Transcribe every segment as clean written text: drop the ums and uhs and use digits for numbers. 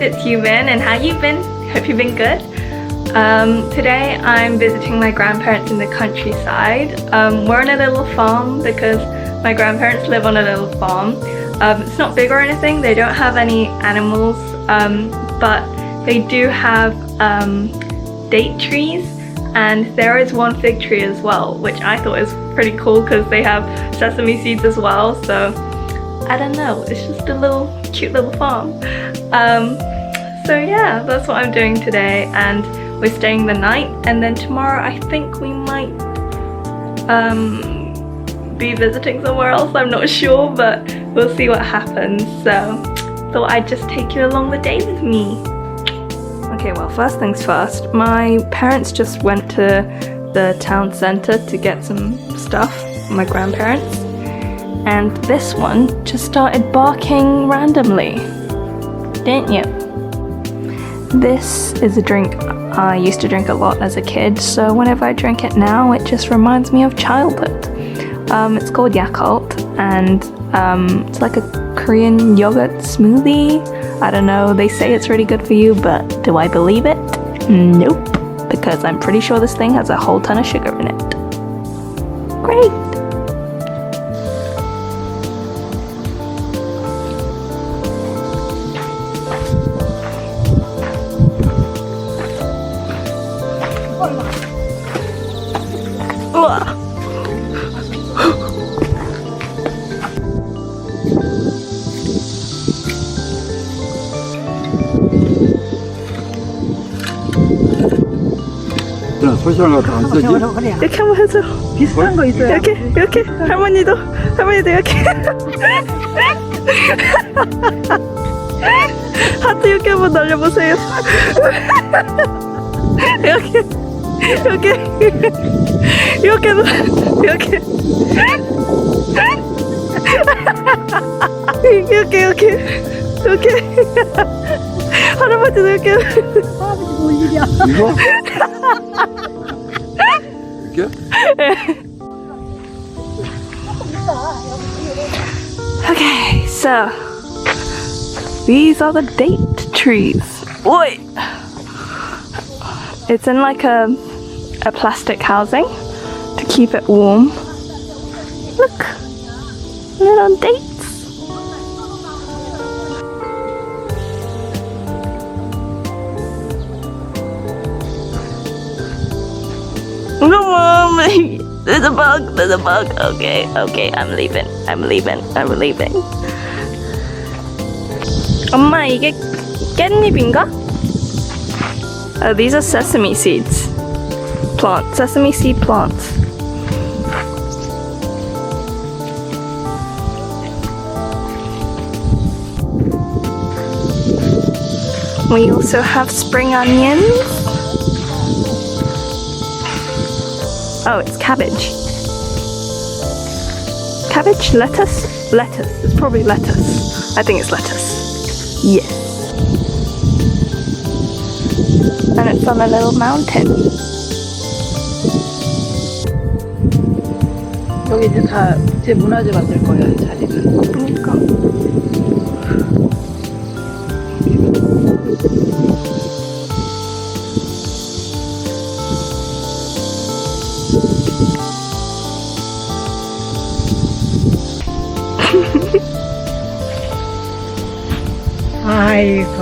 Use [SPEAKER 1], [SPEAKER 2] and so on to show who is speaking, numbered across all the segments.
[SPEAKER 1] it's Yubin, and how you been? Hope you've been good. Today I'm visiting my grandparents in the countryside. We're on a little farm because my grandparents live on a little farm. It's not big or anything, they don't have any animals, but they do have date trees, and there is one fig tree as well, which I thought was pretty cool because they have sesame seeds as well, so I don't know, it's just a cute little farm. So yeah, that's what I'm doing today, and we're staying the night, and then tomorrow I think we might be visiting somewhere else. I'm not sure, but we'll see what happens. So thought I'd just take you along the day with me. Okay, well, first things first, my parents just went to the town centre to get some stuff, my grandparents, and this one just started barking randomly, didn't you? This is a drink I used to drink a lot as a kid, so whenever I drink it now, it just reminds me of childhood. It's called Yakult, and it's like a Korean yogurt smoothie. I don't know, they say it's really good for you, but do I believe it? Nope, because I'm pretty sure this thing has a whole ton of sugar in it. Great!
[SPEAKER 2] 소시랑 같은 안 쓰지?
[SPEAKER 1] 이렇게 한번 해줘.
[SPEAKER 3] 비슷한 거 있어요.
[SPEAKER 1] 이렇게 할머니도 이렇게 하트 이렇게 한번 날려보세요. 이렇게 할아버지도 이렇게.
[SPEAKER 3] 할아버지 뭔 일이야?
[SPEAKER 2] 이거? 이렇게?
[SPEAKER 1] Okay, so these are the date trees. Oi! It's in like a plastic housing to keep it warm. Look, little dates. No, Mom! There's a bug! Okay, I'm leaving. 엄마, 이게 깻잎인가? Oh, these are sesame seeds. Sesame seed plants. We also have spring onions. Oh, it's cabbage. Cabbage? Lettuce? Lettuce. It's probably lettuce. I think it's lettuce. Yes. And it's on a little mountain.
[SPEAKER 3] 여기 이제 다 제 문화재 만들 거예요, 이 자리는.
[SPEAKER 1] 그러니까.
[SPEAKER 3] 아이고.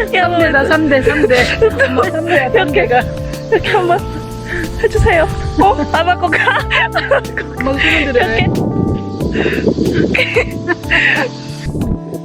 [SPEAKER 3] 3대다, 3대. 엄마 3대야, 3대가.
[SPEAKER 1] 이렇게 한번 해주세요. 아마 꼭 가.
[SPEAKER 3] 멍청이들이네.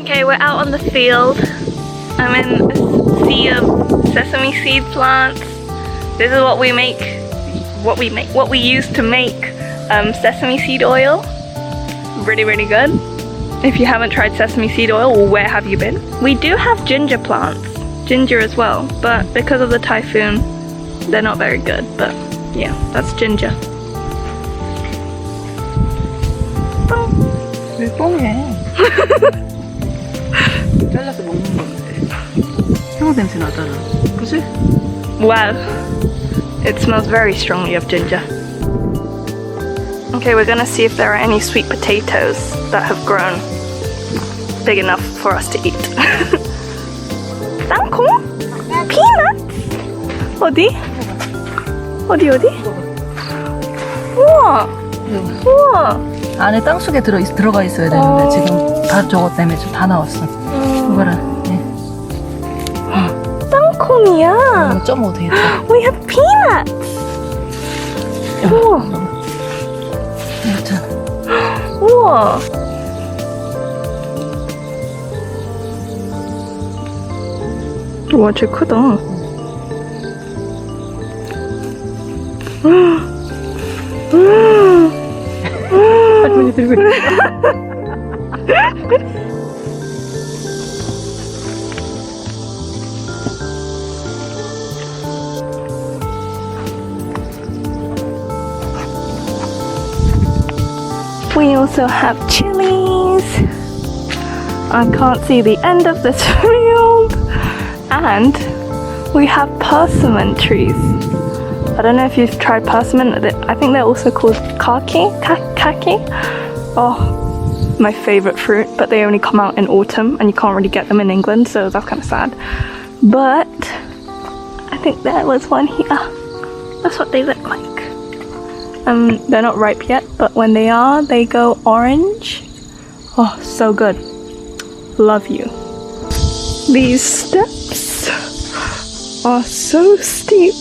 [SPEAKER 1] Okay, we're out on the field. I'm in a sea of sesame seed plants. This is what we use to make sesame seed oil. Really good. If you haven't tried sesame seed oil, well, where have you been? We do have ginger plants, ginger as well, but because of the typhoon, they're not very good. But yeah, that's ginger.
[SPEAKER 3] 왜 뻥해? 잘라서 먹는 건데. 향 냄새 나잖아. 그치?
[SPEAKER 1] Wow, it smells very strongly of ginger. Okay, we're gonna see if there are any sweet potatoes that have grown. big enough for us to eat. 땅콩? Peanut? 어디? 어디? 우와! 우와!
[SPEAKER 3] 안에 땅속에 들어가 있어야 되는데 지금 다 저것 때문에 좀 다 나왔어. 이거를
[SPEAKER 1] 땅콩이야!
[SPEAKER 3] 이거 쪄 먹어도 되겠다.
[SPEAKER 1] We have peanuts! 우와! 우와! 와, 쟤 크다.
[SPEAKER 3] 할머니 들고 있어.
[SPEAKER 1] We also have chillis. I can't see the end of this field. And we have persimmon trees. I don't know if you've tried persimmon. I think they're also called kaki. Oh, my favorite fruit, but they only come out in autumn and you can't really get them in England, so that's kind of sad. But I think there was one here. That's what they look like. They're not ripe yet, but when they are, they go orange. Oh, so good. Love you. These steps are so steep.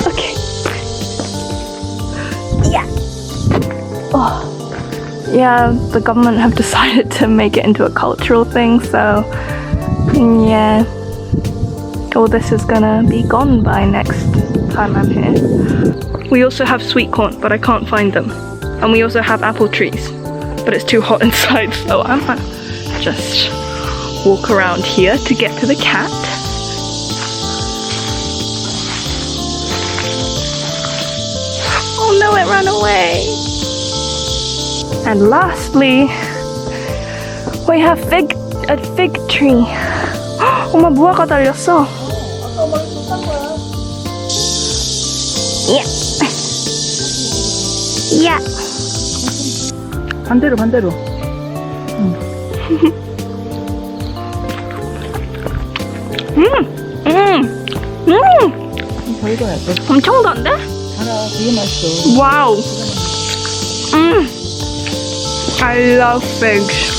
[SPEAKER 1] Okay. Yeah. Oh. Yeah, the government have decided to make it into a cultural thing, so yeah. All this is gonna be gone by next time I'm here. We also have sweet corn, but I can't find them. And we also have apple trees, but it's too hot inside, so I'm gonna just walk around here to get to the cat. Oh no, it ran away. And lastly, we have a fig tree. 엄마 무화과 달렸어. Yeah. Yeah.
[SPEAKER 3] 반대로. 더 익어야 돼.
[SPEAKER 1] 엄청 단데?
[SPEAKER 3] 알아, 되게 맛있어.
[SPEAKER 1] 와우. I love figs.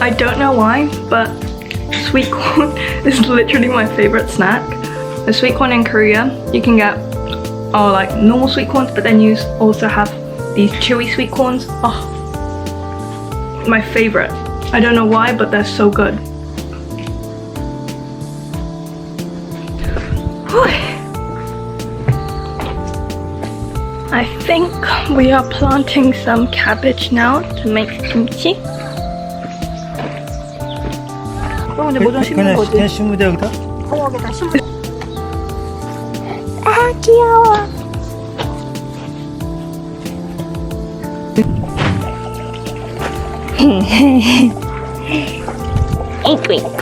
[SPEAKER 1] I don't know why, but sweet corn is literally my favorite snack. The sweet corn in Korea, you can get like normal sweet corns, but then you also have these chewy sweet corns. Oh, my favorite. I don't know why, but they're so good. I think we are planting some cabbage now to make kimchi.
[SPEAKER 3] 그럼 이제 뭐좀 심는 거지.
[SPEAKER 2] 그냥 심으면 돼 여기다?
[SPEAKER 3] 여기다 심어.
[SPEAKER 1] 아 귀여워. Ink.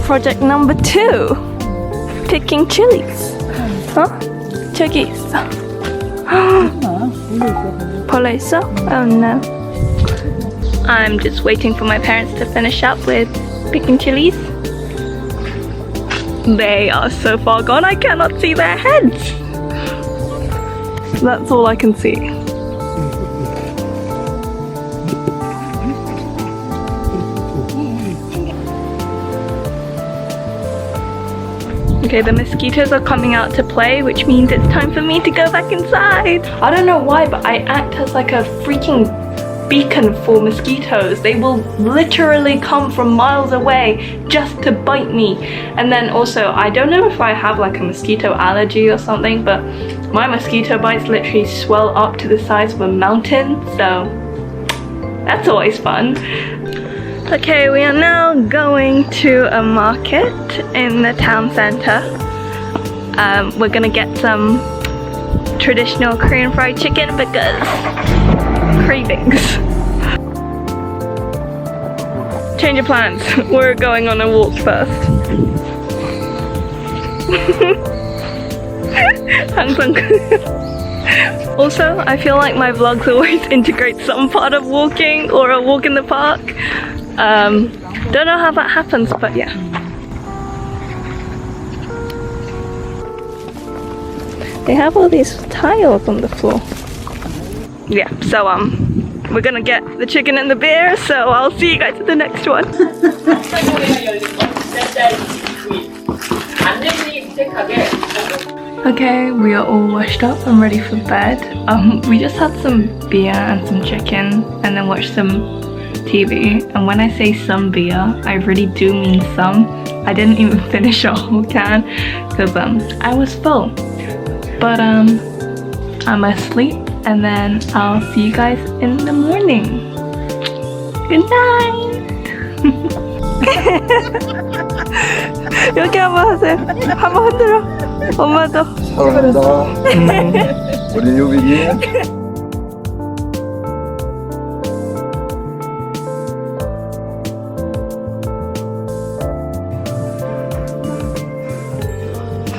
[SPEAKER 1] Project number 2. Picking chilies. 저기 있어. 벌레 있어? Oh no. I'm just waiting for my parents to finish up with picking chilies. They are so far gone, I cannot see their heads. That's all I can see. Okay, the mosquitoes are coming out to play, which means it's time for me to go back inside. I don't know why, but I act as like a freaking beacon for mosquitoes. They will literally come from miles away just to bite me. And then also, I don't know if I have like a mosquito allergy or something, but my mosquito bites literally swell up to the size of a mountain, so that's always fun. Okay, we are now going to a market in the town center. We're gonna get some traditional Korean fried chicken because cravings. change of plans. We're going on a walk first. 항상 Also, I feel like my vlogs always integrate some part of walking or a walk in the park. Don't know how that happens, but yeah. They have all these tiles on the floor. Yeah, so we're gonna get the chicken and the beer, so I'll see you guys at the next one. Okay, we are all washed up and ready for bed. We just had some beer and some chicken and then watched some TV. And when I say some beer, I really do mean some. I didn't even finish a whole can because I was full. But I'm asleep and then I'll see you guys in the morning. Good night! 여기 한번 하세요. 한번 흔들어. 엄마도.
[SPEAKER 2] 사랑한다. 우리 유빈이.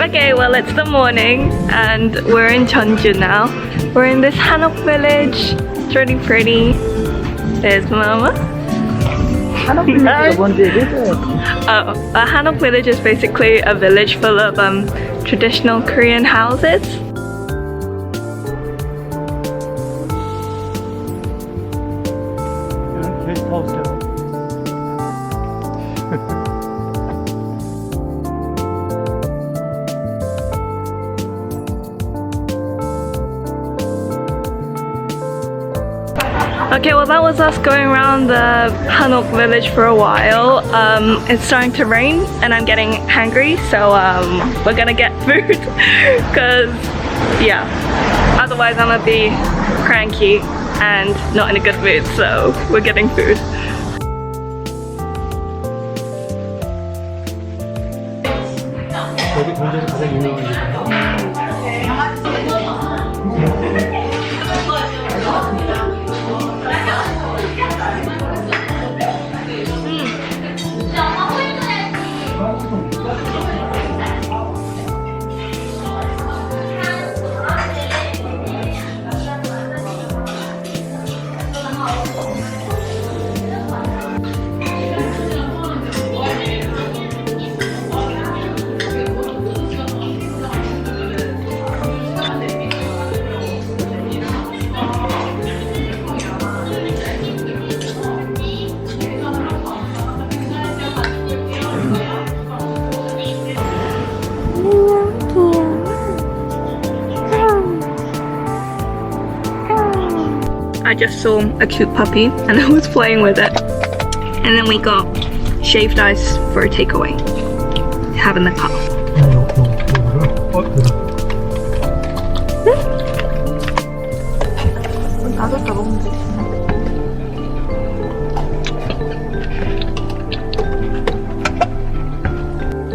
[SPEAKER 1] Okay, well it's the morning and we're in Jeonju now. We're in this Hanok village. It's really pretty. There's Mama.
[SPEAKER 3] 한옥 빌리지가 뭔지 얘기해줘요.
[SPEAKER 1] A Hanok village is basically a village full of traditional Korean houses. Okay, well that was us going around the Hanok village for a while. It's starting to rain and I'm getting hungry, so we're gonna get food because yeah, otherwise I'm gonna be cranky and not in a good mood, so we're getting food.
[SPEAKER 4] 여기 동네에서 가장 유명한
[SPEAKER 1] I just saw a cute puppy and I was playing with it. And then we got shaved ice for a takeaway. Have in the car.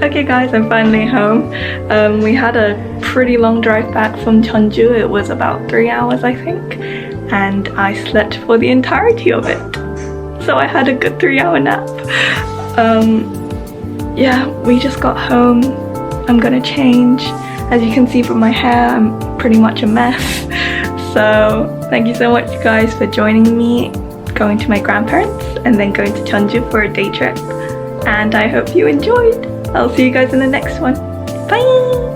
[SPEAKER 1] Okay guys, I'm finally home. We had a pretty long drive back from Jeonju. It was about 3 hours I think. And I slept for the entirety of it. So I had a good 3-hour nap. Yeah, we just got home. I'm gonna change. As you can see from my hair, I'm pretty much a mess. So thank you so much guys for joining me, going to my grandparents and then going to Jeonju for a day trip. And I hope you enjoyed. I'll see you guys in the next one. Bye!